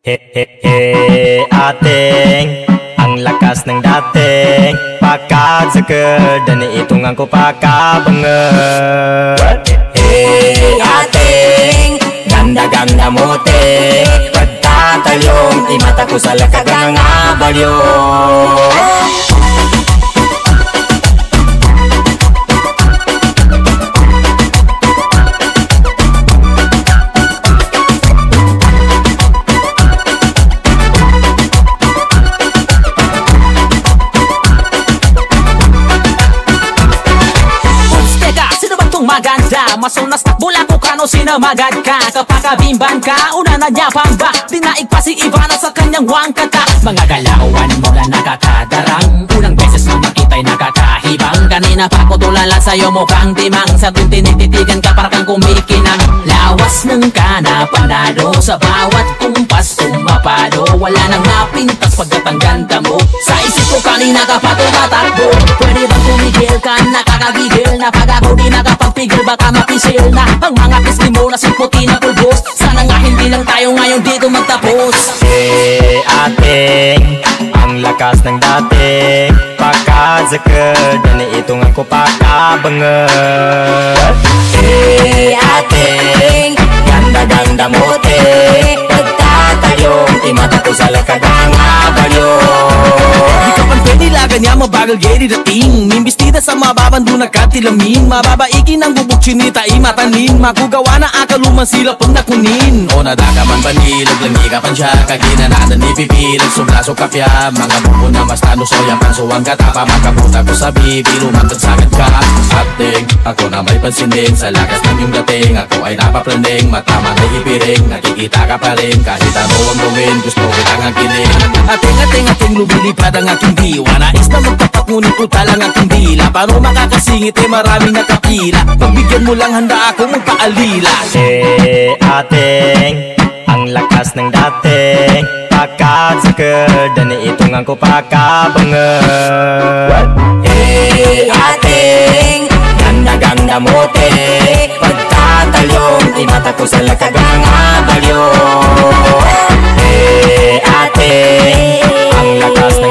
He he he ating ang lakas ng dating pakadzakad dan itong ang kupakabangan. He ating ganda-ganda mote pagtatalong imata ko sa lakad ng abalyo. Maganda, masunas na bula ko kano sinamagad ka. Kapakabimban ka, una na niya pamba. Dinaig pa si Ivana sa kanyang wangkata. Mga galawan mula nakakadarang. Unang beses nang makita'y nakakahibang. Kanina pa ko tulala sa'yo mukhang timang. Sa tuwing tinititigan ka para kang kumikinang. Lawas ng kana, panado. Sa bawat kumpas, sumapado. Wala nang napintas pagkat ang ganda mo. Sa isip ko kanina ka pa tumatakbo. Pwede bang tumigil ka, nakakagigil na pag ako di nakapagpigil, baka mapisil na ang mga pisngi mo na simputi na pulbos. Sana nga hindi lang tayo ngayon dito magtapos. Ating ang lakas ng dating pakadzakad dan itong ang kupakabangan. Ating ganda-ganda mote pagtatayong imata ko sa lakad ng abalyo. Di ka pang pwede lagan niya mabagal geri dating. Mimbistida sa mababando na katilamin. Mababaikin ang bubuk chinita imatanin. Makugawa na akaluman sila pag nakunin. O nadakaman banilog langi ka pan siya. Kaginananan ipipilag sublasok kapya. Mga bubo na mas tano soya pansuwang katapa. Makabuta ko sa bibi lumantagsagat ka. Ating ako na may pansinin. Sa lakas ng iyong dating ako ay napaplaning. Matama na ipiring nakikita ka pa rin. Kahit ano ang gawin gusto kitang agiling. Ating lumilipad ang aking diwa. Nais na magtapat ngunit utal ang aking dila. Paano makakasingit eh maraming nakapila. Pagbigyan mo lang handa ako magpaalila. Ating ang lakas ng dating pakadzakad dan itong ang kupakabangan. Ating ganda-ganda mote pagtatalong imata ko sa lakad ng abalyo. Ating ang lakas ng